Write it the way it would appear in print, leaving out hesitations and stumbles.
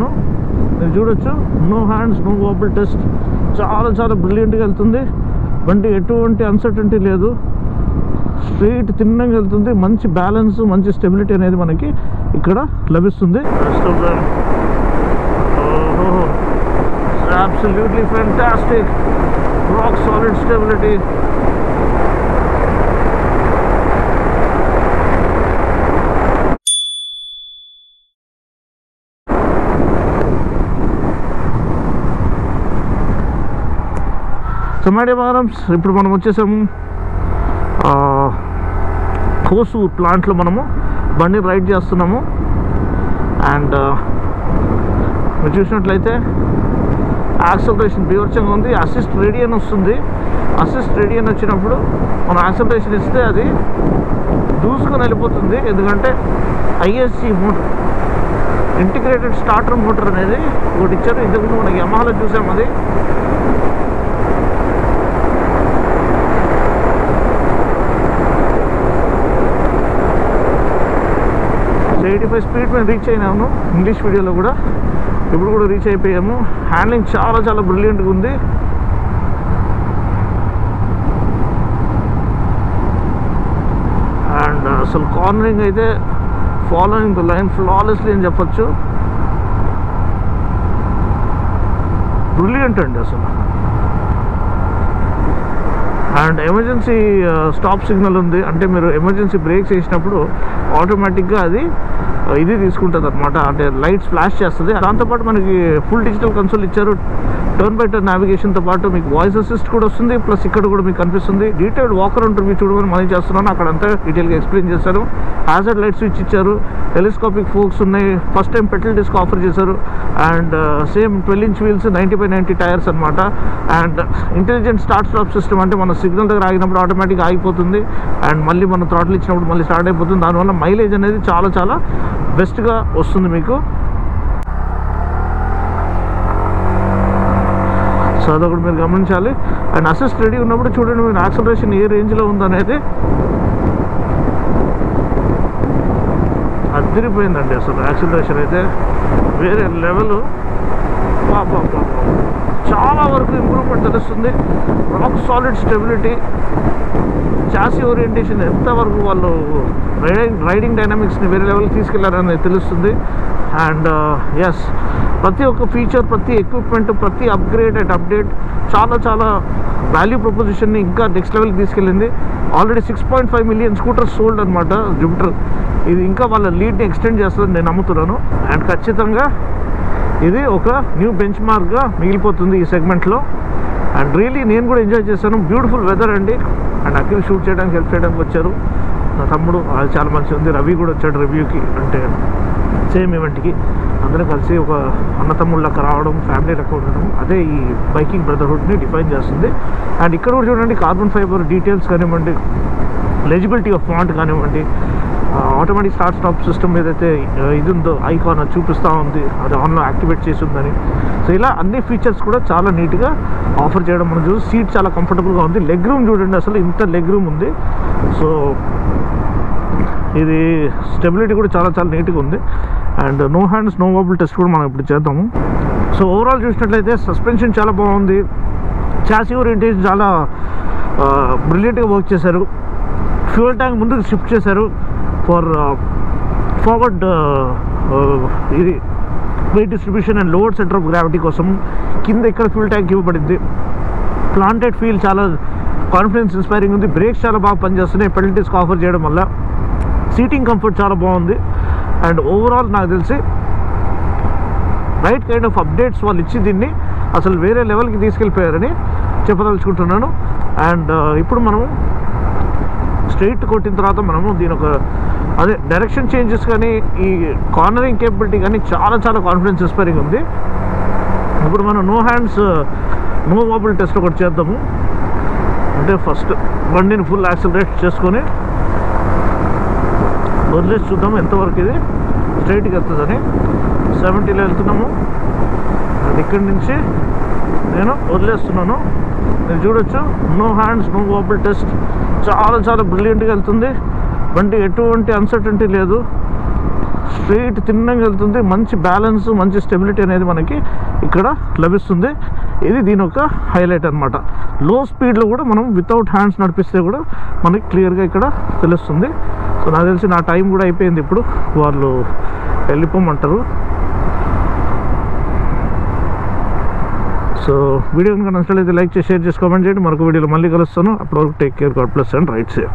చేస్తున్నాను. మీరు చూడొచ్చు, no hands no wobble test చాలా బ్రిలియంట్గా వెళ్తుంది. బండి ఎటువంటి అన్సర్టనిటీ లేదు, స్ట్రైట్ తిన్నగా వెళ్తుంది. మంచి బ్యాలెన్స్, మంచి స్టెబిలిటీ అనేది మనకి ఇక్కడ లభిస్తుంది. Absolutely fantastic, rock solid stability. So my dear బారమ్స్, ఇప్పుడు మనం వచ్చేసాము హోసూర్ ప్లాంట్లో మనము బండి రైడ్ చేస్తున్నాము. అండ్ మీరు చూసినట్లయితే యాక్సలరేషన్ బీభత్సంగా ఉంది. అసిస్ట్ రెడీ అని వస్తుంది. అసిస్ట్ రెడీ అని వచ్చినప్పుడు మనం యాక్సలరేషన్ ఇస్తే అది దూసుకొని వెళ్ళిపోతుంది. ఎందుకంటే ISC motor, integrated starter motor అనేది ఒకటి ఇచ్చారు. ఇంతకుముందు మనకి యమహాలో చూసాం. అది 85 స్పీడ్ మేము రీచ్ అయినాము ఇంగ్లీష్ వీడియోలో కూడా. ఇప్పుడు కూడా రీచ్ అయిపోయాము. హ్యాండ్లింగ్ చాలా బ్రిలియంట్గా ఉంది. అండ్ అసలు కార్నరింగ్ అయితే ఫాలోయింగ్ ద లైన్ ఫ్లాలెస్లీ అని చెప్పచ్చు. బ్రిలియంట్ అండి అసలు. అండ్ ఎమర్జెన్సీ స్టాప్ సిగ్నల్ ఉంది. అంటే మీరు ఎమర్జెన్సీ బ్రేక్స్ వేసినప్పుడు ఆటోమేటిక్గా అది ఇది తీసుకుంటుంది అనమాట. అంటే లైట్స్ ఫ్లాష్ చేస్తుంది. దాంతోపాటు మనకి ఫుల్ డిజిటల్ కన్సోల్ ఇచ్చారు. టర్న్ బై టర్న్ నావిగేషన్తో పాటు మీకు వాయిస్ అసిస్ట్ కూడా వస్తుంది. ప్లస్ ఇక్కడ కూడా మీకు కనిపిస్తుంది. డీటెయిల్డ్ వాకర్ ఇంటర్వ్యూ చూడమని మనం చేస్తున్నాను. అక్కడంతా డీటెయిల్గా ఎక్స్ప్లెయిన్ చేశారు. హ్యాజర్డ్ లైట్ స్విచ్ ఇచ్చారు. టెలిస్కోపిక్ ఫోక్స్ ఉన్నాయి. First time petrol disc offer చేశారు. And same 12 inch wheels, 90/90 tyres అనమాట. And intelligent start stop system, అంటే మన సిగ్నల్ దగ్గర ఆగినప్పుడు ఆటోమేటిక్గా ఆగిపోతుంది. అండ్ మళ్ళీ మనం థ్రాటిల్ ఇచ్చినప్పుడు మళ్ళీ స్టార్ట్ అయిపోతుంది. దానివల్ల మైలేజ్ అనేది చాలా బెస్ట్గా వస్తుంది మీకు. సో అదొకటి మీరు గమనించాలి. అండ్ అసిస్ట్ రెడీ ఉన్నప్పుడు చూడండి మీరు యాక్సలరేషన్ ఏ రేంజ్లో ఉందనేది. అదిరిపోయిందండి అసలు. యాక్సలరేషన్ అయితే వేరే లెవెల్. చాలా వరకు ఇంప్రూవ్మెంట్ తెలుస్తుంది. Rock solid stability, chassis orientation, ఎంతవరకు వాళ్ళు రైడింగ్ డైనామిక్స్ని వేరే లెవెల్కి తీసుకెళ్లారనేది తెలుస్తుంది. అండ్ ఎస్, ప్రతి ఒక్క ఫీచర్, ప్రతి ఎక్విప్మెంట్, ప్రతి అప్గ్రేడ్ అండ్ అప్డేట్ చాలా వాల్యూ ప్రపోజిషన్ని ఇంకా నెక్స్ట్ లెవెల్కి తీసుకెళ్ళింది. ఆల్రెడీ 6.5 మిలియన్ స్కూటర్స్ సోల్డ్ అనమాట జూపిటర్. ఇది ఇంకా వాళ్ళ లీడ్ని ఎక్స్టెండ్ చేస్తుందని నేను నమ్ముతున్నాను. అండ్ ఖచ్చితంగా ఇది ఒక న్యూ బెంచ్ మార్క్గా మిగిలిపోతుంది ఈ సెగ్మెంట్లో. అండ్ రియలీ నేను కూడా ఎంజాయ్ చేశాను. బ్యూటిఫుల్ వెదర్ అండి. అండ్ అఖిల్ షూట్ చేయడానికి హెల్ప్ చేయడానికి వచ్చారు. నా తమ్ముడు, అది చాలా మంచిగా ఉంది. రవి కూడా వచ్చాడు రివ్యూకి, అంటే సేమ్ ఈవెంట్కి. అందరూ కలిసి ఒక అన్నతమ్ముళ్ళ రావడం, ఫ్యామిలీ లెక్క ఉండడం, అదే ఈ బైకింగ్ బ్రదర్హుడ్ని డిఫైన్ చేస్తుంది. అండ్ ఇక్కడ కూడా చూడండి, కార్బన్ ఫైబర్ డీటెయిల్స్ కానివ్వండి, లెజిబిలిటీ ఆఫ్ ఫాంట్ కానివ్వండి, ఆటోమేటిక్ స్టార్ట్ స్టాప్ సిస్టమ్ ఏదైతే ఇది ఉందో ఐకాన్ అది చూపిస్తూ ఉంది, అది ఆన్లో యాక్టివేట్ చేసి ఉందని. సో ఇలా అన్ని ఫీచర్స్ కూడా చాలా నీట్గా ఆఫర్ చేయడం మనం చూసి. సీట్ చాలా కంఫర్టబుల్గా ఉంది. లెగ్ రూమ్ చూడండి, అసలు ఇంత లెగ్ రూమ్ ఉంది. సో ఇది స్టెబిలిటీ కూడా చాలా నీట్గా ఉంది. And no hands no wobble test కూడా మనం ఇప్పుడు చేద్దాము. సో ఓవరాల్ చూసినట్లయితే సస్పెన్షన్ చాలా బాగుంది. చాసీ ఓరియంటేషన్ చాలా బ్రిలియంట్గా వర్క్ చేశారు. ఫ్యూయల్ ట్యాంక్ ముందుకు షిఫ్ట్ చేశారు ఫర్ ఫార్వర్డ్ ఇది wait distribution and lower centre of gravity కోసం. కింద ఇక్కడ ఫ్యూయల్ ట్యాంక్ ఇవ్వబడింది. ప్లాంటెడ్ ఫీల్ చాలా కాన్ఫిడెన్స్ ఇన్స్పైరింగ్ ఉంది. బ్రేక్స్ చాలా బాగా పనిచేస్తున్నాయి పెడల్ డిస్క్ ఆఫర్ చేయడం వల్ల. సీటింగ్ కంఫర్ట్ చాలా బాగుంది. అండ్ ఓవరాల్ నాకు తెలిసి రైట్ కైండ్ ఆఫ్ అప్డేట్స్ వాళ్ళు ఇచ్చి దీన్ని అసలు వేరే లెవెల్కి తీసుకెళ్ళిపోయారని చెప్పదలుచుకుంటున్నాను. అండ్ ఇప్పుడు మనము స్ట్రైట్ కొట్టిన తర్వాత మనము దీని ఒక అదే డైరెక్షన్ చేంజెస్ కానీ ఈ కార్నరింగ్ కేపబిలిటీ కానీ చాలా కాన్ఫిడెన్స్ ఇన్స్పైరింగ్ ఉంది. ఇప్పుడు మనం no hands no wobble test ఒకటి చేద్దాము. అంటే ఫస్ట్ బండిని ఫుల్ యాక్సిలరేట్ చేసుకొని వదిలేసి చూద్దాము ఎంతవరకు ఇది స్ట్రైట్గా వెళ్తుందని. 70లో వెళ్తున్నాము. అండ్ ఇక్కడి నుంచి నేను వదిలేస్తున్నాను. మీరు చూడొచ్చు, no hands no wobble test చాలా బ్రిలియంట్గా వెళ్తుంది. బండి ఎటువంటి అన్సర్టనిటీ లేదు. స్ట్రైట్ తిన్నగా వెళ్తుంది. మంచి బ్యాలెన్స్, మంచి స్టెబిలిటీ అనేది మనకి ఇక్కడ లభిస్తుంది. ఇది దీని ఒక హైలైట్ అనమాట. లో స్పీడ్లో కూడా మనం వితౌట్ హ్యాండ్స్ నడిపిస్తే కూడా మనకి క్లియర్గా ఇక్కడ తెలుస్తుంది. సో నాకు తెలిసి నా టైం కూడా అయిపోయింది, ఇప్పుడు వాళ్ళు వెళ్ళిపోమంటారు. సో వీడియో కనుక నచ్చినట్లయితే లైక్ చేసి, షేర్ చేసి, కామెంట్ చేయండి. మరొక వీడియోలో మళ్ళీ కలుస్తాను. అప్పటివరకు take care, God bless and right safe.